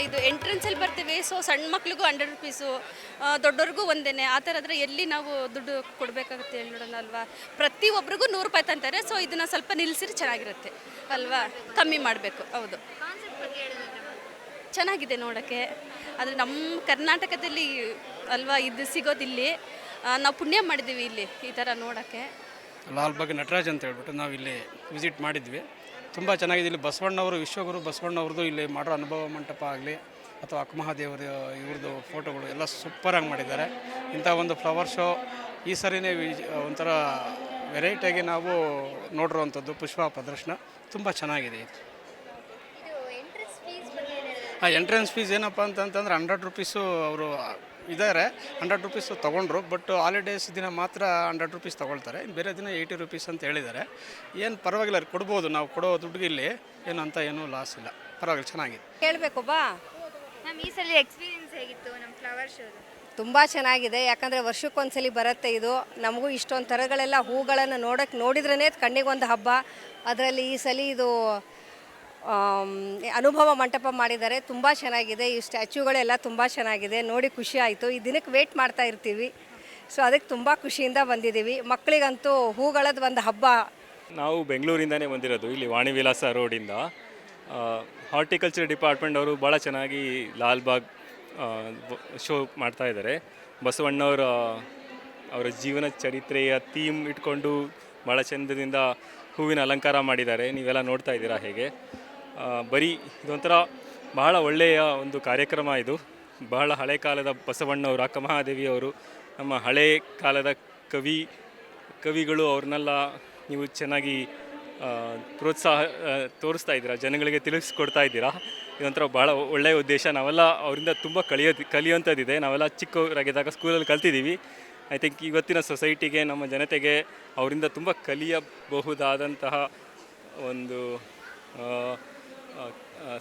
ಇದು ಎಂಟ್ರೆನ್ಸಲ್ಲಿ ಬರ್ತೀವಿ. ಸೊ ಸಣ್ಣ ಮಕ್ಳಿಗೂ 100 ರುಪೀಸು, ದೊಡ್ಡವ್ರಿಗೂ ಒಂದೇ. ಆ ಥರ ಆದರೆ ಎಲ್ಲಿ ನಾವು ದುಡ್ಡು ಕೊಡಬೇಕಾಗುತ್ತೆ ಹೇಳಿ ನೋಡೋಣ ಅಲ್ವಾ. ಪ್ರತಿಯೊಬ್ಬರಿಗೂ 100 ರೂಪಾಯಿ ತಂತಾರೆ. ಸೊ ಇದನ್ನು ಸ್ವಲ್ಪ ನಿಲ್ಲಿಸಿದ್ರೆ ಚೆನ್ನಾಗಿರುತ್ತೆ ಅಲ್ವಾ, ಕಮ್ಮಿ ಮಾಡಬೇಕು. ಹೌದು, ಚೆನ್ನಾಗಿದೆ ನೋಡೋಕ್ಕೆ. ಆದರೆ ನಮ್ಮ ಕರ್ನಾಟಕದಲ್ಲಿ ಅಲ್ವಾ ಇದು ಸಿಗೋದಿಲ್ಲಿ. ನಾವು ಪುಣ್ಯ ಮಾಡಿದ್ದೀವಿ ಇಲ್ಲಿ ಈ ಥರ ನೋಡೋಕ್ಕೆ. ಲಾಲ್ಬಾಗ್ ನಟರಾಜ್ ಅಂತ ಹೇಳ್ಬಿಟ್ಟು ನಾವು ಇಲ್ಲಿ ವಿಸಿಟ್ ಮಾಡಿದ್ವಿ. ತುಂಬ ಚೆನ್ನಾಗಿದೆ. ಇಲ್ಲಿ ಬಸವಣ್ಣವರು, ವಿಶ್ವಗುರು ಬಸವಣ್ಣವ್ರದ್ದು ಇಲ್ಲಿ ಮಾಡೋ ಅನುಭವ ಮಂಟಪ ಆಗಲಿ ಅಥವಾ ಅಕ್ಕಮಹಾದೇವರು ಇವ್ರದ್ದು ಫೋಟೋಗಳು ಎಲ್ಲ ಸೂಪರಾಗಿ ಮಾಡಿದ್ದಾರೆ. ಇಂಥ ಒಂದು ಫ್ಲವರ್ ಶೋ ಈ ಸರಿನೇ ಒಂಥರ ವೆರೈಟಿಯಾಗಿ ನಾವು ನೋಡಿರುವಂಥದ್ದು ಪುಷ್ಪ ಪ್ರದರ್ಶನ ತುಂಬ ಚೆನ್ನಾಗಿದೆ. ಇದು ಎಂಟ್ರೆನ್ಸ್ ಫೀಸ್ ಏನಪ್ಪ ಅಂತಂತಂದ್ರೆ 100 ರುಪೀಸು ಅವರು ಇದ್ದಾರೆ. 100 ರುಪೀಸ್ ತೊಗೊಂಡ್ರು. ಬಟ್ ಹಾಲಿಡೇಸ್ ದಿನ ಮಾತ್ರ 100 ರುಪೀಸ್ ತೊಗೊಳ್ತಾರೆ. ಬೇರೆ ದಿನ 80 ರುಪೀಸ್ ಅಂತ ಹೇಳಿದ್ದಾರೆ. ಏನು ಪರವಾಗಿಲ್ಲ, ಕೊಡ್ಬೋದು. ನಾವು ಕೊಡೋ ದುಡ್ಡಿಗೆ ಇಲ್ಲಿ ಏನು ಅಂತ ಏನೂ ಲಾಸ್ ಇಲ್ಲ, ಪರವಾಗಿಲ್ಲ, ಚೆನ್ನಾಗಿದೆ. ಕೇಳಬೇಕು ಬಾ ಮ್ಯಾಮ್, ಈ ಸಲ ಎಕ್ಸ್ಪೀರಿಯನ್ಸ್ ಹೇಗಿತ್ತು ನಮ್ಮ ಫ್ಲವರ್ ಶೋದು? ತುಂಬ ಚೆನ್ನಾಗಿದೆ. ಯಾಕಂದರೆ ವರ್ಷಕ್ಕೊಂದ್ಸಲಿ ಬರುತ್ತೆ ಇದು. ನಮಗೂ ಇಷ್ಟೊಂದು ಥರಗಳೆಲ್ಲ ಹೂಗಳನ್ನು ನೋಡಿದ್ರೇ ಕಣ್ಣಿಗೊಂದು ಹಬ್ಬ. ಅದರಲ್ಲಿ ಈ ಸಲ ಇದು ಅನುಭವ ಮಂಟಪ ಮಾಡಿದ್ದಾರೆ. ತುಂಬ ಚೆನ್ನಾಗಿದೆ. ಈ ಸ್ಟ್ಯಾಚ್ಯೂಗಳೆಲ್ಲ ತುಂಬ ಚೆನ್ನಾಗಿದೆ. ನೋಡಿ ಖುಷಿ ಆಯಿತು. ಈ ದಿನಕ್ಕೆ ವೇಟ್ ಮಾಡ್ತಾ ಇರ್ತೀವಿ. ಸೊ ಅದಕ್ಕೆ ತುಂಬ ಖುಷಿಯಿಂದ ಬಂದಿದ್ದೀವಿ. ಮಕ್ಕಳಿಗಂತೂ ಹೂಗಳದ್ದು ಒಂದು ಹಬ್ಬ. ನಾವು ಬೆಂಗಳೂರಿಂದನೇ ಬಂದಿರೋದು, ಇಲ್ಲಿ ವಾಣಿ ವಿಲಾಸ ರೋಡಿಂದ. ಹಾರ್ಟಿಕಲ್ಚರ್ ಡಿಪಾರ್ಟ್ಮೆಂಟ್ ಅವರು ಭಾಳ ಚೆನ್ನಾಗಿ ಲಾಲ್ಬಾಗ್ ಶೋ ಮಾಡ್ತಾಯಿದ್ದಾರೆ. ಅವರ ಜೀವನ ಚರಿತ್ರೆಯ ಥೀಮ್ ಇಟ್ಕೊಂಡು ಭಾಳ ಚಂದದಿಂದ ಹೂವಿನ ಅಲಂಕಾರ ಮಾಡಿದ್ದಾರೆ. ನೀವೆಲ್ಲ ನೋಡ್ತಾ ಇದ್ದೀರಾ ಹೇಗೆ. ಬರೀ ಇದೊಂಥರ ಬಹಳ ಒಳ್ಳೆಯ ಒಂದು ಕಾರ್ಯಕ್ರಮ ಇದು. ಬಹಳ ಹಳೆ ಕಾಲದ ಬಸವಣ್ಣವರು, ಅಕ್ಕಮಹಾದೇವಿಯವರು, ನಮ್ಮ ಹಳೆ ಕಾಲದ ಕವಿಗಳು, ಅವ್ರನ್ನೆಲ್ಲ ನೀವು ಚೆನ್ನಾಗಿ ಪ್ರೋತ್ಸಾಹ ತೋರಿಸ್ತಾ ಇದ್ದೀರಾ, ಜನಗಳಿಗೆ ತಿಳಿಸ್ಕೊಡ್ತಾ ಇದ್ದೀರಾ. ಇದೊಂಥರ ಭಾಳ ಒಳ್ಳೆಯ ಉದ್ದೇಶ. ನಾವೆಲ್ಲ ಅವರಿಂದ ತುಂಬ ಕಲಿಯುವಂಥದ್ದಿದೆ. ನಾವೆಲ್ಲ ಚಿಕ್ಕವರಾಗಿದ್ದಾಗ ಸ್ಕೂಲಲ್ಲಿ ಕಲ್ತಿದ್ದೀವಿ. ಐ ಥಿಂಕ್ ಇವತ್ತಿನ ಸೊಸೈಟಿಗೆ, ನಮ್ಮ ಜನತೆಗೆ ಅವರಿಂದ ತುಂಬ ಕಲಿಯಬಹುದಾದಂತಹ ಒಂದು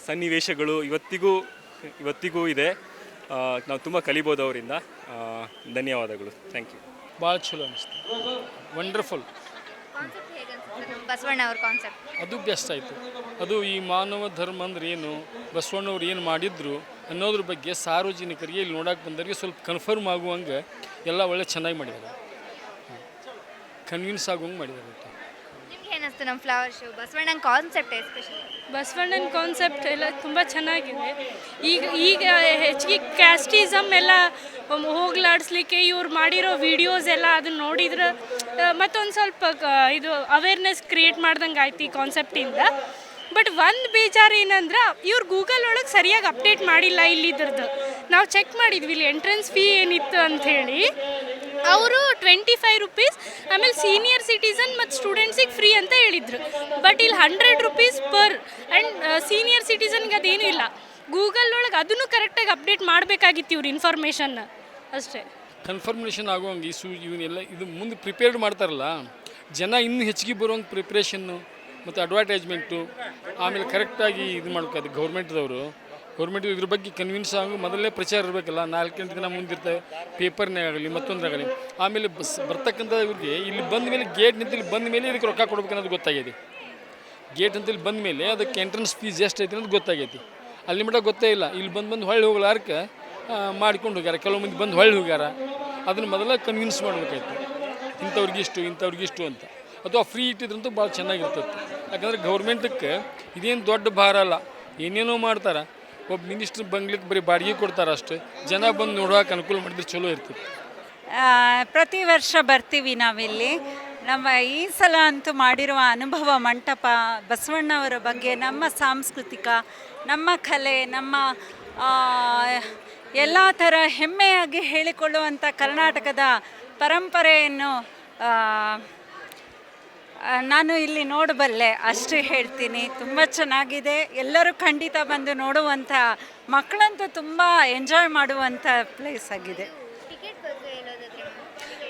ಸನ್ನಿವೇಶಗಳು ಇವತ್ತಿಗೂ ಇದೆ. ನಾವು ತುಂಬ ಕಲಿಬೋದು ಅವರಿಂದ. ಧನ್ಯವಾದಗಳು. Thank you. ಭಾಳ ಚಲೋ ಅನಿಸ್ತು. ವಂಡರ್ಫುಲ್. ಬಸವಣ್ಣ ಅವ್ರ ಕಾನ್ಸೆಪ್ಟ್ ಅದು ಬೆಸ್ಟ್ ಆಯಿತು. ಅದು ಈ ಮಾನವ ಧರ್ಮ ಅಂದ್ರೆ ಏನು, ಬಸವಣ್ಣವ್ರು ಏನು ಮಾಡಿದ್ರು ಅನ್ನೋದ್ರ ಬಗ್ಗೆ ಸಾರ್ವಜನಿಕರಿಗೆ ಇಲ್ಲಿ ನೋಡೋಕೆ ಬಂದವರಿಗೆ ಸ್ವಲ್ಪ ಕನ್ಫರ್ಮ್ ಆಗುವಂಗೆ ಎಲ್ಲ ಒಳ್ಳೆ ಚೆನ್ನಾಗಿ ಮಾಡಿದ್ದಾರೆ. ಕನ್ವಿನ್ಸ್ ಆಗುವಂಗೆ ಮಾಡಿದ್ದಾರೆ. ನಿಮ್ಗೆ ಏನಿಸ್ತು ನಮ್ಮ ಫ್ಲವರ್ ಶೋ? ಬಸವಣ್ಣನ ಕಾನ್ಸೆಪ್ಟ್ ಎಸ್ಪೆಷಲಿ ಬಸವಣ್ಣನ ಕಾನ್ಸೆಪ್ಟ್ ಎಲ್ಲ ತುಂಬ ಚೆನ್ನಾಗಿದೆ. ಈಗ ಹೆಚ್ಚಿಗೆ ಕ್ಯಾಸ್ಟಿಸಮ್ ಎಲ್ಲ ಹೋಗ್ಲಾಡಿಸ್ಲಿಕ್ಕೆ ಇವ್ರು ಮಾಡಿರೋ ವಿಡಿಯೋಸ್ ಎಲ್ಲ ಅದನ್ನ ನೋಡಿದ್ರೆ ಮತ್ತೊಂದು ಸ್ವಲ್ಪ ಇದು ಅವೇರ್ನೆಸ್ ಕ್ರಿಯೇಟ್ ಮಾಡ್ದಂಗೆ ಆಯ್ತು ಈ ಕಾನ್ಸೆಪ್ಟಿಂದ. ಬಟ್ ಒಂದು ಬೇಜಾರು ಏನಂದ್ರೆ ಇವ್ರು ಗೂಗಲ್ ಒಳಗೆ ಸರಿಯಾಗಿ ಅಪ್ಡೇಟ್ ಮಾಡಿಲ್ಲ ಇಲ್ಲಿದ್ರದ್ದು. ನಾವು ಚೆಕ್ ಮಾಡಿದ್ವಿ ಇಲ್ಲಿ ಎಂಟ್ರೆನ್ಸ್ ಫೀ ಏನಿತ್ತು ಅಂಥೇಳಿ. ಅವರು 25 ರುಪೀಸ್, ಆಮೇಲೆ ಸೀನಿಯರ್ ಸಿಟಿಸನ್ ಮತ್ತು ಸ್ಟೂಡೆಂಟ್ಸಿಗೆ ಫ್ರೀ ಅಂತ ಹೇಳಿದರು. ಬಟ್ ಇಲ್ಲಿ 100 ರುಪೀಸ್ ಪರ್. ಆ್ಯಂಡ್ ಸೀನಿಯರ್ ಸಿಟಿಸನ್ಗೆ ಅದೇನೂ ಇಲ್ಲ. ಗೂಗಲ್ ಒಳಗೆ ಅದನ್ನು ಕರೆಕ್ಟಾಗಿ ಅಪ್ಡೇಟ್ ಮಾಡಬೇಕಾಗಿತ್ತು ಇವ್ರು ಇನ್ಫಾರ್ಮೇಷನ್ನ ಅಷ್ಟೇ. ಕನ್ಫರ್ಮೇಷನ್ ಆಗುವಂಗೆ ಇವನ್ನೆಲ್ಲ ಇದು ಮುಂದೆ ಪ್ರಿಪೇರ್ಡ್ ಮಾಡ್ತಾರಲ್ಲ ಜನ, ಇನ್ನೂ ಹೆಚ್ಚಿಗೆ ಬರುವಂಗೆ ಪ್ರಿಪ್ರೇಷನ್ನು ಮತ್ತು ಅಡ್ವರ್ಟೈಸ್ಮೆಂಟು, ಆಮೇಲೆ ಕರೆಕ್ಟಾಗಿ ಇದು ಮಾಡ್ಬೇಕು. ಗೌರ್ಮೆಂಟ್ದವರು ಇದ್ರ ಬಗ್ಗೆ ಕನ್ವಿನ್ಸ್ ಆಗೋ ಮೊದಲೇ ಪ್ರಚಾರ ಇರಬೇಕಲ್ಲ. 4-8 ದಿನ ಮುಂದಿರ್ತವೆ, ಪೇಪರ್ನೇ ಆಗಲಿ ಮತ್ತೊಂದಾಗಲಿ. ಆಮೇಲೆ ಬರ್ತಕ್ಕಂಥ ಇವ್ರಿಗೆ ಇಲ್ಲಿ ಬಂದ ಮೇಲೆ, ಗೇಟ್ ನಿಂತಲ್ಲಿ ಬಂದ ಮೇಲೆ ಇದಕ್ಕೆ ರೊಕ್ಕ ಕೊಡ್ಬೇಕು ಅನ್ನೋದು ಗೊತ್ತಾಗಿದೆ. ಗೇಟ್ ಅಂತಲ್ಲಿ ಬಂದ ಮೇಲೆ ಅದಕ್ಕೆ ಎಂಟ್ರೆನ್ಸ್ ಫೀಸ್ ಎಷ್ಟೈತಿ ಅನ್ನೋದು ಗೊತ್ತಾಗೈತಿ. ಅಲ್ಲಿ ಮಟ್ಟ ಗೊತ್ತೇ ಇಲ್ಲ. ಇಲ್ಲಿ ಬಂದು ಹೊಳ್ಳಿ ಹೋಗ್ಲಾರ್ಕ ಮಾಡ್ಕೊಂಡು ಹೋಗ್ಯಾರ. ಕೆಲವು ಮಂದಿ ಬಂದು ಹೊಳ್ಳಿ ಹೋಗ್ಯಾರ. ಅದನ್ನು ಮೊದಲ ಕನ್ವಿನ್ಸ್ ಮಾಡಬೇಕಾಯ್ತು, ಇಂಥವ್ರಿಗಿಷ್ಟು ಅಂತ. ಅಥವಾ ಫ್ರೀ ಇಟ್ಟಿದ್ರಂತೂ ಭಾಳ ಚೆನ್ನಾಗಿರ್ತದೆ. ಯಾಕಂದರೆ ಗೌರ್ಮೆಂಟಕ್ಕೆ ಇದೇನು ದೊಡ್ಡ ಭಾರ ಅಲ್ಲ. ಏನೇನೋ ಮಾಡ್ತಾರೆ. ಒಬ್ಬ ಮಿನಿಸ್ಟ್ರ್ ಬಂಗ್ಲಿಕ್ಕೆ ಬರೀ ಬಾಡಿಗೆ ಕೊಡ್ತಾರೆ ಅಷ್ಟೇ. ಜನ ಬಂದು ನೋಡೋಕೆ ಅನುಕೂಲ ಮಾಡಿದ್ರೆ ಚಲೋ ಇರ್ತದೆ. ಪ್ರತಿ ವರ್ಷ ಬರ್ತೀವಿ ನಾವಿಲ್ಲಿ. ನಮ್ಮ ಈ ಸಲ ಅಂತೂ ಮಾಡಿರುವ ಅನುಭವ ಮಂಟಪ, ಬಸವಣ್ಣವರ ಬಗ್ಗೆ, ನಮ್ಮ ಸಾಂಸ್ಕೃತಿಕ, ನಮ್ಮ ಕಲೆ, ನಮ್ಮ ಎಲ್ಲ ಥರ ಹೆಮ್ಮೆಯಾಗಿ ಹೇಳಿಕೊಳ್ಳುವಂಥ ಕರ್ನಾಟಕದ ಪರಂಪರೆಯನ್ನು ನಾನು ಇಲ್ಲಿ ನೋಡಬಲ್ಲೆ, ಅಷ್ಟೇ ಹೇಳ್ತೀನಿ. ತುಂಬ ಚೆನ್ನಾಗಿದೆ. ಎಲ್ಲರೂ ಖಂಡಿತ ಬಂದು ನೋಡುವಂಥ, ಮಕ್ಕಳಂತೂ ತುಂಬ ಎಂಜಾಯ್ ಮಾಡುವಂಥ ಪ್ಲೇಸ್ ಆಗಿದೆ.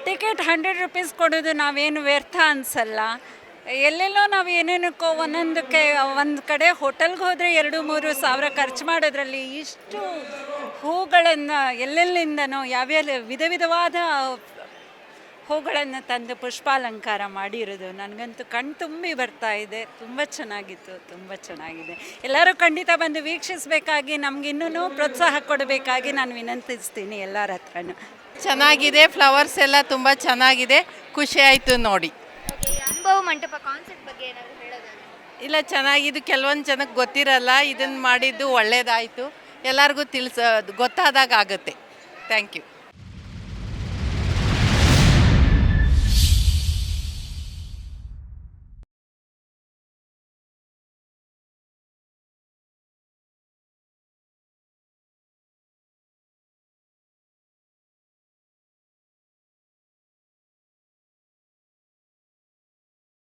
ಟಿಕೆಟ್ 100 ರುಪೀಸ್ ಕೊಡೋದು ನಾವೇನು ವ್ಯರ್ಥ ಅನಿಸಲ್ಲ. ಎಲ್ಲೆಲ್ಲೋ ನಾವು ಏನೇನಕ್ಕೋ ಒಂದು ಕಡೆ ಹೋಟೆಲ್ಗೆ ಹೋದರೆ 2-3 ಸಾವಿರ ಖರ್ಚು ಮಾಡೋದ್ರಲ್ಲಿ ಇಷ್ಟು ಹೂಗಳನ್ನು ಎಲ್ಲೆಲ್ಲಿಂದನೋ ವಿಧವಾದ ಹೂಗಳನ್ನು ತಂದು ಪುಷ್ಪಾಲಂಕಾರ ಮಾಡಿರೋದು ನನಗಂತೂ ಕಣ್ಣು ತುಂಬಿ ಬರ್ತಾ ಇದೆ. ತುಂಬ ಚೆನ್ನಾಗಿತ್ತು, ತುಂಬ ಚೆನ್ನಾಗಿದೆ. ಎಲ್ಲರೂ ಖಂಡಿತ ಬಂದು ವೀಕ್ಷಿಸಬೇಕಾಗಿ, ನಮಗಿನ್ನೂ ಪ್ರೋತ್ಸಾಹ ಕೊಡಬೇಕಾಗಿ ನಾನು ವಿನಂತಿಸ್ತೀನಿ ಎಲ್ಲರ ಹತ್ರನೂ. ಚೆನ್ನಾಗಿದೆ, ಫ್ಲವರ್ಸ್ ಎಲ್ಲ ತುಂಬ ಚೆನ್ನಾಗಿದೆ, ಖುಷಿ ಆಯಿತು ನೋಡಿ. ಅನುಭವ ಮಂಟಪ ಕಾನ್ಸೆಪ್ಟ್ ಬಗ್ಗೆ ಏನಾದರೂ ಹೇಳೋದಾದ್ರೆ? ಇಲ್ಲ, ಚೆನ್ನಾಗಿದ್ದು. ಕೆಲವೊಂದು ಜನಕ್ಕೆ ಗೊತ್ತಿರಲ್ಲ, ಇದನ್ನು ಮಾಡಿದ್ದು ಒಳ್ಳೆಯದಾಯಿತು. ಎಲ್ಲರಿಗೂ ಗೊತ್ತಾದಾಗ ಆಗುತ್ತೆ. Thank you.